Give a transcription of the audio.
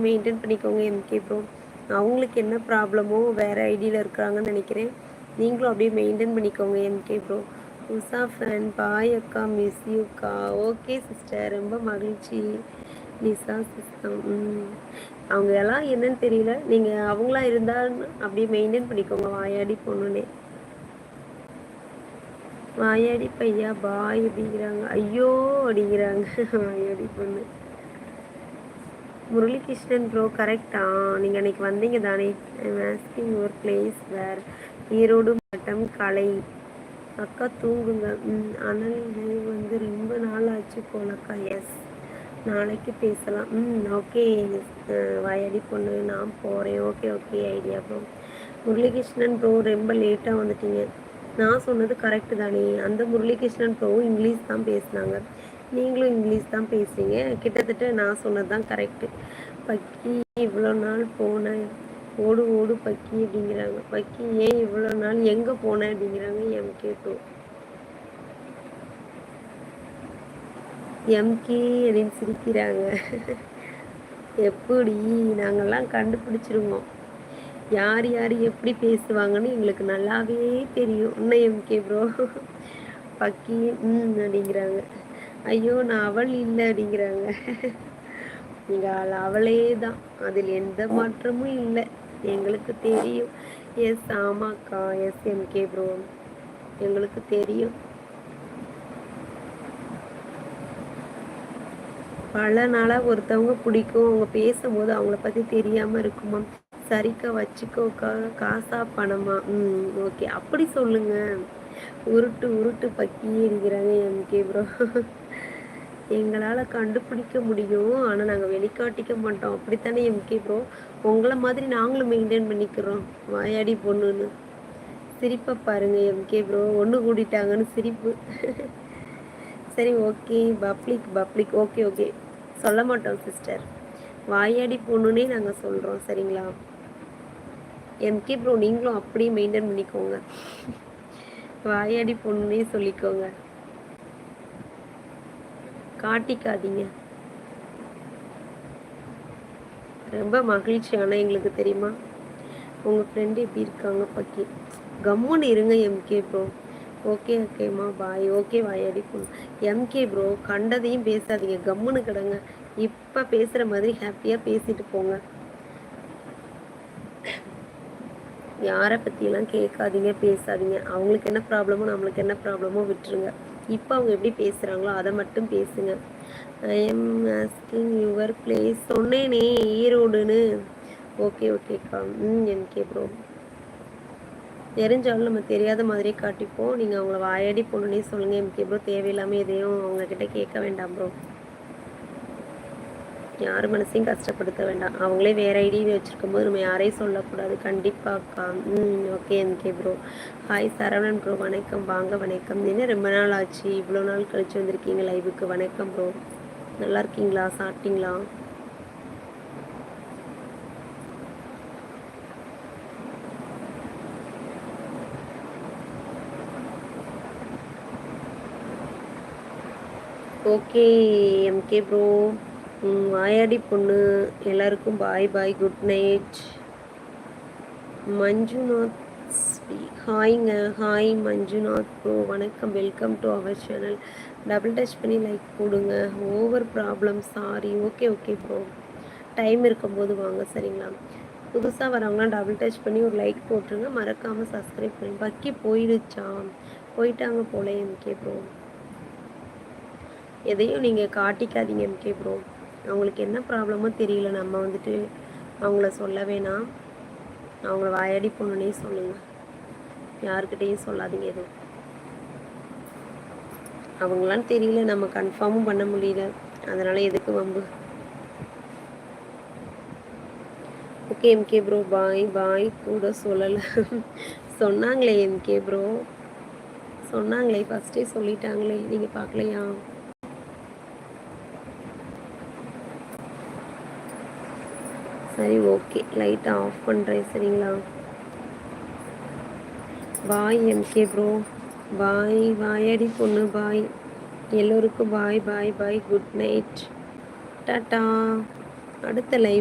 Maintain பண்ணிக்கோங்க MK bro. அவங்களுக்கு என்ன ப்ராப்ளமோ வேறு ஐடியில் இருக்கிறாங்கன்னு நினைக்கிறேன். நீங்களும் அப்படியே மெயின்டைன் பண்ணிக்கோங்க MK bro. Usha fan boy அக்கா, மிஸ் யூக்கா. ஓகே சிஸ்டர், ரொம்ப மகிழ்ச்சி. நிசா சிஸ்டம். அவங்க எல்லாம் என்னன்னு தெரியல. நீங்கள் அவங்களா இருந்தால் அப்படியே மெயின்டைன் பண்ணிக்கோங்க. வாயாடி பொண்ணுனே. வாயாடி பையா பாய் அப்படிங்கிறாங்க. ஐயோ அப்படிங்கிறாங்க. வாயாடி பொண்ணு. முரளிகிருஷ்ணன் ப்ரோ கரெக்டா? நீங்கள் அன்றைக்கி வந்தீங்க தானே? I'm asking your place where. Erode மாவட்டம் கலை. அக்கா தூங்குங்க. ஆனால் வந்து ரொம்ப நாள் ஆச்சு போலக்கா. எஸ், நாளைக்கு பேசலாம். ஓகே வாயாடி பொண்ணு, நான் போகிறேன். Okay okay idea bro. Muralikrishnan bro ரொம்ப லேட்டாக வந்துட்டீங்க. நான் சொன்னது கரெக்டு தானே? அந்த முரளிகிருஷ்ணன் ப்ரோவும் இங்கிலீஷ் தான் பேசினாங்க, நீங்களும் இங்கிலீஷ் தான் பேசுகிறீங்க. கிட்டத்தட்ட நான் சொன்னது தான் கரெக்டு. பக்கி இவ்வளோ நாள் போனேன், ஓடு ஓடு பக்கி அப்படிங்கிறாங்க. பக்கி ஏன் இவ்வளோ நாள் எங்கே போனேன் அப்படிங்கிறாங்க. MK bro. எம்கே அப்படின்னு சிரிக்கிறாங்க. எப்படி? நாங்கள்லாம் கண்டுபிடிச்சிருவோம் யார் யார் எப்படி பேசுவாங்கன்னு எங்களுக்கு நல்லாவே தெரியும். இன்னும் எம்கே ப்ரோ. பக்கி அப்படிங்கிறாங்க. ஐயோ நான் அவள் இல்லை அப்படிங்கிறாங்க. நீங்கள் அவளே தான், அதில் எந்த மாற்றமும் இல்லை, எங்களுக்கு தெரியும். எஸ் ஆமாக்கா. எஸ் எம்கே ப்ரோ, எங்களுக்கு தெரியும். பல நாளாக ஒருத்தவங்க பிடிக்கும், அவங்க பேசும்போது அவங்கள பற்றி தெரியாமல் இருக்குமா? சரிக்கா வச்சுக்கோக்கா. காசா பணமா? ஓகே அப்படி சொல்லுங்க. உருட்டு உருட்டு பக்கி இருக்கிறாங்க எம்கே ப்ரோ. எங்களால் கண்டுபிடிக்க முடியும், ஆனால் நாங்கள் வெளிக்காட்டிக்க மாட்டோம். அப்படித்தானே எம்கே ப்ரோ? உங்களை மாதிரி நாங்களும் மெயின்டைன் பண்ணிக்கிறோம். வாயாடி பொண்ணுன்னு சிரிப்பை பாருங்கள் எம்கே ப்ரோ. ஒன்று கூட்டிட்டாங்கன்னு சிரிப்பு. சரி ஓகே. பப்ளிக் ஓகே ஓகே சொல்ல மாட்டோம் சிஸ்டர். வாயாடி பொண்ணுன்னே நாங்கள் சொல்கிறோம். சரிங்களா எம்கே ப்ரோ? நீங்களும் அப்படியே மெயின்டைன் பண்ணிக்கோங்க. வாயாடி பொண்ணுன்னே சொல்லிக்கோங்க, காட்டிக்காதீங்க. ரொம்ப மகிழ்ச்சி. ஆனால் எங்களுக்கு தெரியுமா உங்கள் ஃப்ரெண்டு எப்படி இருக்காங்க பக்கி. கம்முன்னு இருங்க எம்கே ப்ரோ. ஓகே ஓகேம்மா பாய். ஓகே வாயாடி பொண்ணு. எம்கே ப்ரோ கண்டதையும் பேசாதீங்க, கம்முன்னு கிடங்க. இப்போ பேசுகிற மாதிரி ஹாப்பியாக பேசிட்டு போங்க. யாரை பற்றியெல்லாம் கேட்காதீங்க, பேசாதீங்க. அவங்களுக்கு என்ன ப்ராப்ளமோ நம்மளுக்கு என்ன ப்ராப்ளமோ விட்டுருங்க. இப்போ அவங்க எப்படி பேசுகிறாங்களோ அதை மட்டும் பேசுங்க. I am asking your place. சொன்னேனே ஈரோடுன்னு. ஓகே ஓகேக்கா. MK bro. தெரிஞ்சாலும் நம்ம தெரியாத மாதிரியே காட்டிப்போம். நீங்கள் அவங்கள வாயாடி பொண்ணுன்னே சொல்லுங்கள் எம்கே ப்ரோ. தேவையில்லாமல் எதையும் அவங்கக்கிட்ட கேட்க வேண்டாம் ப்ரோ. யார் மனசையும் கஷ்டப்படுத்த வேண்டாம். அவங்களே வேறு ஐடியை வச்சுருக்கும் போது நம்ம யாரையும் சொல்லக்கூடாது. கண்டிப்பாக்கா. Okay MK bro. Hi Saravanan bro, வணக்கம். வாங்க வணக்கம். என்ன ரொம்ப நாள் ஆச்சு, இவ்வளோ நாள் கழிச்சு வந்திருக்கீங்க லைவுக்கு. வணக்கம் ப்ரோ. நல்லா இருக்கீங்களா? சாப்பிட்டீங்களா? Okay MK bro. வாயாடி பொண்ணு எல்லாருக்கும் bye bye, good night. Manjunath ஹாய்ங்க. ஹாய் மஞ்சுநாத் ப்ரோ, வணக்கம். Welcome to our channel. Double touch பண்ணி லைக் போடுங்க. Over problem sorry. Okay okay bro, time இருக்கும்போது வாங்க. சரிங்களா? புதுசாக வரவங்களாம் டபுள் டச் பண்ணி ஒரு லைக் போட்டுருங்க. மறக்காமல் சப்ஸ்கிரைப் பண்ணி. பக்கி போயிடுச்சா? போயிட்டாங்க போல எம்கே ப்ரோ. எதையும் நீங்கள் காட்டிக்காதீங்க எம்கே ப்ரோ. அவங்களுக்கு என்ன ப்ராப்ளமோ தெரியல, நம்ம வந்துட்டு அவங்கள சொல்ல வேணாம். அவங்கள வாயாடி பொண்ணுன்னே சொல்லுங்கள், யாருக்கிட்டேயும் சொல்லாதீங்க எதுவும். அவங்களாம் தெரியல, நம்ம கன்ஃபார்மும் பண்ண முடியல, அதனால் எதுக்கு வம்பு. ஓகே எம்கே ப்ரோ பாய் பாய் கூட சொல்லலை. சொன்னாங்களே எம்கே ப்ரோ, சொன்னாங்களே ஃபஸ்ட்டே சொல்லிட்டாங்களே, நீங்கள் பார்க்கலையா? சரி ஓகே, லைட்டை ஆஃப் பண்ணுறேன். சரிங்களா? பாய் எம்கே ப்ரோ. பாய் வாயாடி பொண்ணு. பாய் எல்லோருக்கும் bye bye bye. Good night. Tata. அடுத்த லைவ்